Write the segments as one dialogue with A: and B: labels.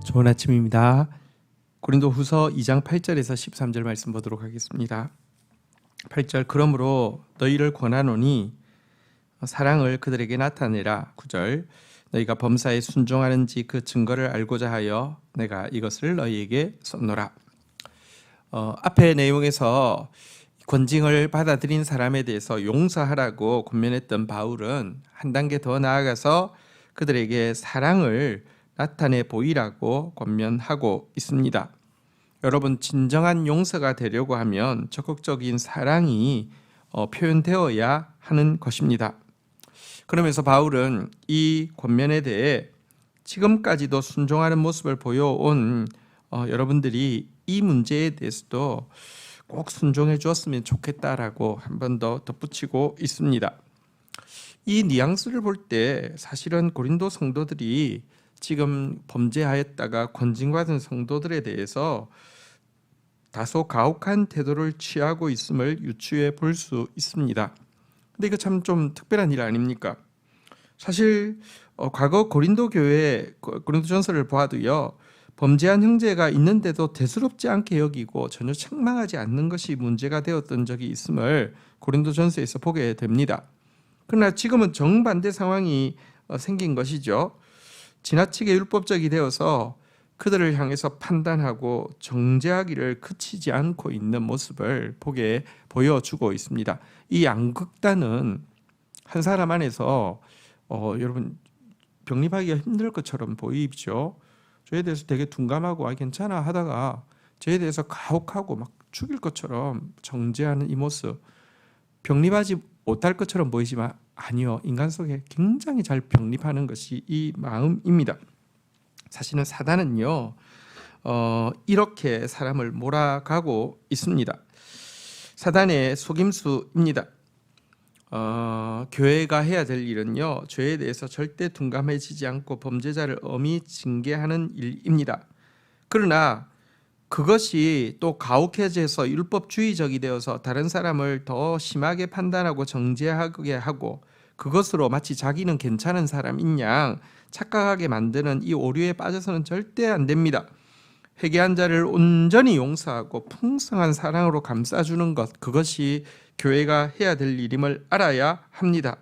A: 좋은 아침입니다. 고린도후서 2장 8절에서 13절 말씀 보도록 하겠습니다. 8절 그러므로 너희를 권하노니 사랑을 그들에게 나타내라. 9절 너희가 범사에 순종하는지 그 증거를 알고자 하여 내가 이것을 너희에게 썼노라. 앞의 내용에서 권징을 받아들인 사람에 대해서 용서하라고 권면했던 바울은 한 단계 더 나아가서 그들에게 사랑을 나타내 보이라고 권면하고 있습니다. 여러분, 진정한 용서가 되려고 하면 적극적인 사랑이 표현되어야 하는 것입니다. 그러면서 바울은 이 권면에 대해 지금까지도 순종하는 모습을 보여온 여러분들이 이 문제에 대해서도 꼭 순종해 주었으면 좋겠다라고 한 번 더 덧붙이고 있습니다. 이 뉘앙스를 볼 때 사실은 고린도 성도들이 지금 범죄하였다가 권징받은 성도들에 대해서 다소 가혹한 태도를 취하고 있음을 유추해 볼 수 있습니다. 근데 이거 참 좀 특별한 일 아닙니까? 사실 과거 고린도 교회 고린도전서를 봐도요, 범죄한 형제가 있는데도 대수롭지 않게 여기고 전혀 책망하지 않는 것이 문제가 되었던 적이 있음을 고린도전서에서 보게 됩니다. 그러나 지금은 정반대 상황이 생긴 것이죠. 지나치게 율법적이 되어서 그들을 향해서 판단하고 정죄하기를 그치지 않고 있는 모습을 보여주고 있습니다. 이 양극단은 한 사람 안에서 여러분 병립하기가 힘들 것처럼 보이죠. 저에 대해서 되게 둔감하고 괜찮아 하다가 저에 대해서 가혹하고 막 죽일 것처럼 정죄하는 이 모습, 병립하지 못할 것처럼 보이지만 아니요, 인간 속에 굉장히 잘 병립하는 것이 이 마음입니다. 사실은 사단은요, 이렇게 사람을 몰아가고 있습니다. 사단의 속임수입니다. 교회가 해야 될 일은요, 죄에 대해서 절대 둔감해지지 않고 범죄자를 엄히 징계하는 일입니다. 그러나 그것이 또 가혹해져서 율법주의적이 되어서 다른 사람을 더 심하게 판단하고 정죄하게 하고 그것으로 마치 자기는 괜찮은 사람인 양 착각하게 만드는 이 오류에 빠져서는 절대 안 됩니다. 회개한 자를 온전히 용서하고 풍성한 사랑으로 감싸주는 것, 그것이 교회가 해야 될 일임을 알아야 합니다.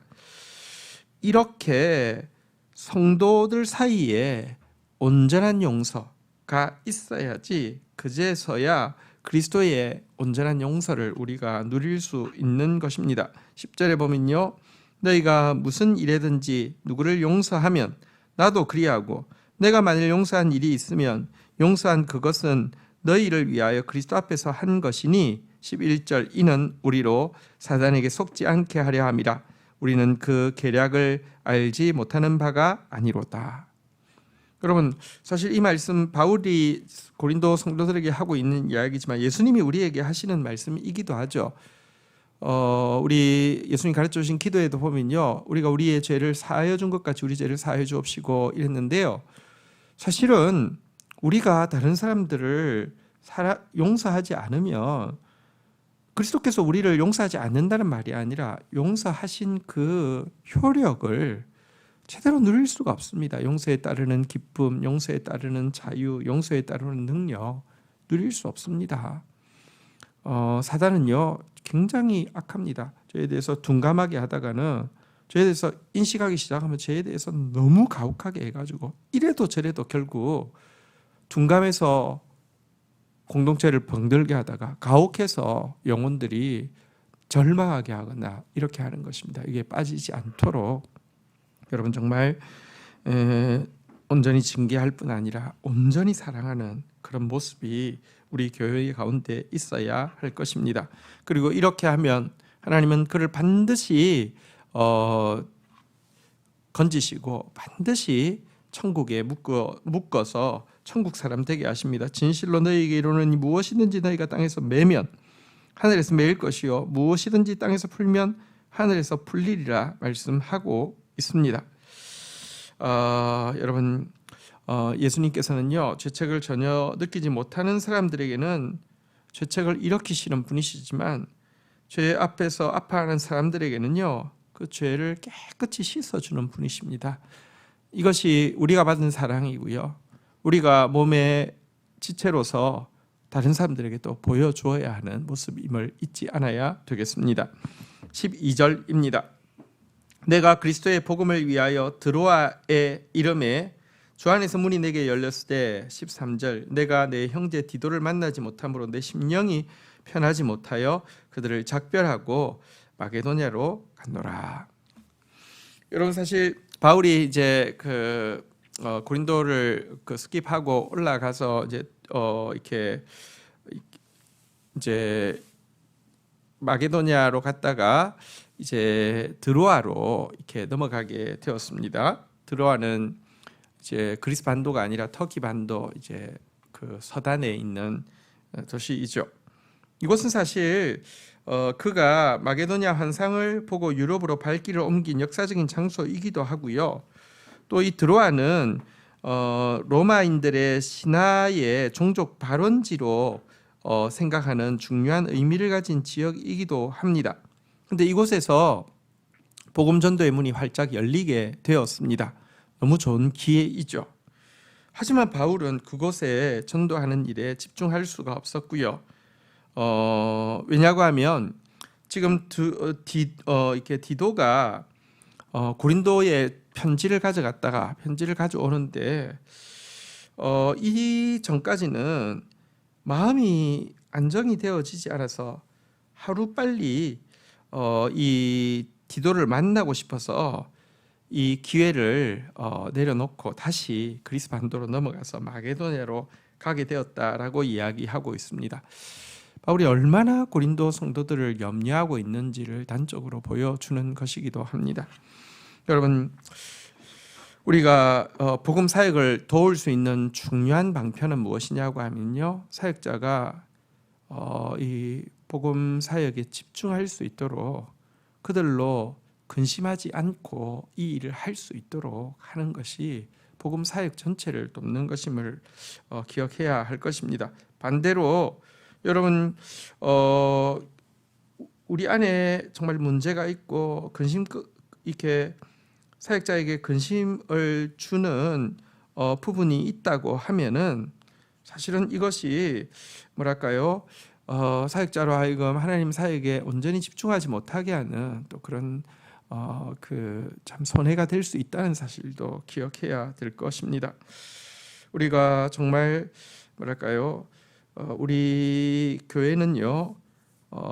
A: 이렇게 성도들 사이에 온전한 용서가 있어야지 그제서야 그리스도의 온전한 용서를 우리가 누릴 수 있는 것입니다. 10절에 보면요, 너희가 무슨 일에든지 누구를 용서하면 나도 그리하고 내가 만일 용서한 일이 있으면 용서한 그것은 너희를 위하여 그리스도 앞에서 한 것이니 11절 이는 우리로 사단에게 속지 않게 하려 함이라. 우리는 그 계략을 알지 못하는 바가 아니로다. 여러분, 사실 이 말씀 바울이 고린도 성도들에게 하고 있는 이야기지만 예수님이 우리에게 하시는 말씀이기도 하죠. 우리 예수님 가르쳐 주신 기도에도 보면요, 우리가 우리의 죄를 사하여 준 것 같이 우리 죄를 사하여 주옵시고 이랬는데요, 사실은 우리가 다른 사람들을 용서하지 않으면 그리스도께서 우리를 용서하지 않는다는 말이 아니라 용서하신 그 효력을 제대로 누릴 수가 없습니다. 용서에 따르는 기쁨, 용서에 따르는 자유, 용서에 따르는 능력 누릴 수 없습니다. 사단은요 굉장히 악합니다. 저에 대해서 둔감하게 하다가는 저에 대해서 인식하기 시작하면 저에 대해서 너무 가혹하게 해가지고 이래도 저래도 결국 둔감해서 공동체를 병들게 하다가 가혹해서 영혼들이 절망하게 하거나 이렇게 하는 것입니다. 이게 빠지지 않도록 여러분 정말 온전히 징계할 뿐 아니라 온전히 사랑하는 그런 모습이 우리 교회 가운데 있어야 할 것입니다. 그리고 이렇게 하면 하나님은 그를 반드시 건지시고 반드시 천국에 묶어서 천국 사람 되게 하십니다. 진실로 너희에게 이르노니 무엇이든지 너희가 땅에서 매면 하늘에서 매일 것이요 무엇이든지 땅에서 풀면 하늘에서 풀리리라 말씀하고 있습니다. 여러분, 예수님께서는요 죄책을 전혀 느끼지 못하는 사람들에게는 죄책을 일으키시는 분이시지만 죄 앞에서 아파하는 사람들에게는요 그 죄를 깨끗이 씻어주는 분이십니다. 이것이 우리가 받은 사랑이고요, 우리가 몸의 지체로서 다른 사람들에게 또 보여주어야 하는 모습임을 잊지 않아야 되겠습니다. 12절입니다. 내가 그리스도의 복음을 위하여 드로아에 이름에 주 안에서 문이 내게 열렸을 때 13절 내가 내 형제 디도를 만나지 못함으로 내 심령이 편하지 못하여 그들을 작별하고 마게도냐로 갔노라. 여러분 사실 바울이 이제 고린도를 스킵하고 올라가서 이렇게 이제 마게도냐로 갔다가 이제 드로아로 이렇게 넘어가게 되었습니다. 드로아는 이제 그리스 반도가 아니라 터키 반도 이제 그 서단에 있는 도시이죠. 이곳은 사실 그가 마게도냐 환상을 보고 유럽으로 발길을 옮긴 역사적인 장소이기도 하고요. 또 이 드로아는 로마인들의 신화의 종족 발원지로 생각하는 중요한 의미를 가진 지역이기도 합니다. 그런데 이곳에서 복음 전도의 문이 활짝 열리게 되었습니다. 너무 좋은 기회이죠. 하지만 바울은 그곳에 전도하는 일에 집중할 수가 없었고요. 왜냐고 하면 지금 이렇게 디도가 고린도에 편지를 가져오는데 이 전까지는 마음이 안정이 되어지지 않아서 하루빨리 이 디도를 만나고 싶어서 이 기회를 내려놓고 다시 그리스 반도로 넘어가서 마게도냐로 가게 되었다라고 이야기하고 있습니다. 바울이 얼마나 고린도 성도들을 염려하고 있는지를 단적으로 보여주는 것이기도 합니다. 여러분, 우리가 복음 사역을 도울 수 있는 중요한 방편은 무엇이냐고 하면요, 사역자가 이 복음 사역에 집중할 수 있도록 그들로 근심하지 않고 이 일을 할 수 있도록 하는 것이 복음 사역 전체를 돕는 것임을 기억해야 할 것입니다. 반대로 여러분 우리 안에 정말 문제가 있고 이렇게 사역자에게 근심을 주는 부분이 있다고 하면은 사실은 이것이 뭐랄까요? 사역자로 하여금 하나님 사역에 온전히 집중하지 못하게 하는 또 그런 참 손해가 될 수 있다는 사실도 기억해야 될 것입니다. 우리가 정말 뭐랄까요? 우리 교회는요,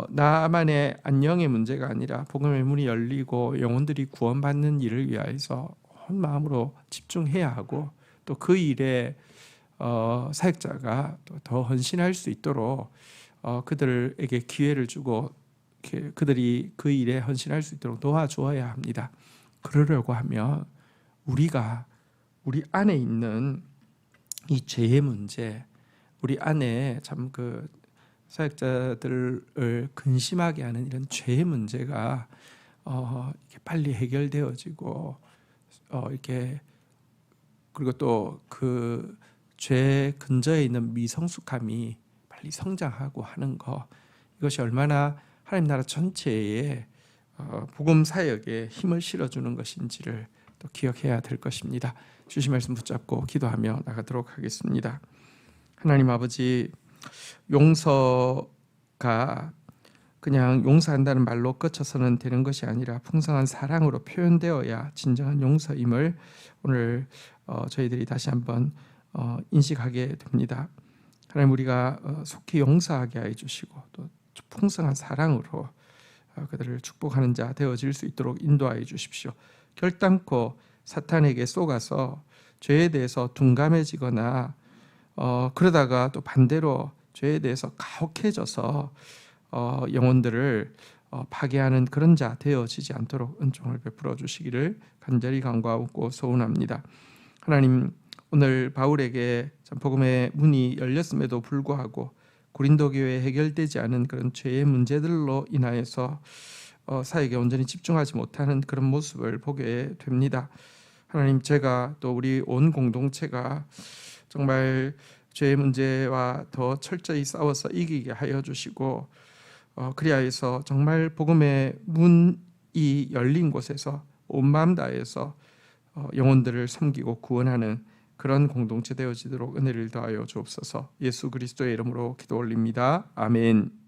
A: 나만의 안녕의 문제가 아니라 복음의 문이 열리고 영혼들이 구원받는 일을 위하여서 온 마음으로 집중해야 하고 또 그 일에 사역자가 또 더 헌신할 수 있도록 그들에게 기회를 주고 그들이 그 일에 헌신할 수 있도록 도와주어야 합니다. 그러려고 하면 우리가 우리 안에 있는 이 죄의 문제, 우리 안에 참 사역자들을 근심하게 하는 이런 죄의 문제가 이렇게 빨리 해결되어지고 이렇게 그리고 또 그 죄 근저에 있는 미성숙함이 빨리 성장하고 하는 것, 이것이 얼마나 하나님 나라 전체에 복음 사역에 힘을 실어주는 것인지를 또 기억해야 될 것입니다. 주신 말씀 붙잡고 기도하며 나가도록 하겠습니다. 하나님 아버지, 용서가 그냥 용서한다는 말로 끝쳐서는 되는 것이 아니라 풍성한 사랑으로 표현되어야 진정한 용서임을 오늘 저희들이 다시 한번 인식하게 됩니다. 하나님, 우리가 속히 용서하게 해주시고 또 풍성한 사랑으로 그들을 축복하는 자 되어질 수 있도록 인도하여 주십시오. 결단코 사탄에게 속아서 죄에 대해서 둔감해지거나 그러다가 또 반대로 죄에 대해서 가혹해져서 영혼들을 파괴하는 그런 자 되어지지 않도록 은총을 베풀어 주시기를 간절히 간구하고 소원합니다. 하나님, 오늘 바울에게 복음의 문이 열렸음에도 불구하고 고린도 교회에 해결되지 않은 그런 죄의 문제들로 인하여서 사역에 온전히 집중하지 못하는 그런 모습을 보게 됩니다. 하나님, 제가 또 우리 온 공동체가 정말 죄의 문제와 더 철저히 싸워서 이기게 하여 주시고 그리하여서 정말 복음의 문이 열린 곳에서 온 마음 다해서 영혼들을 섬기고 구원하는 그런 공동체 되어지도록 은혜를 더하여 주옵소서. 예수 그리스도의 이름으로 기도 올립니다. 아멘.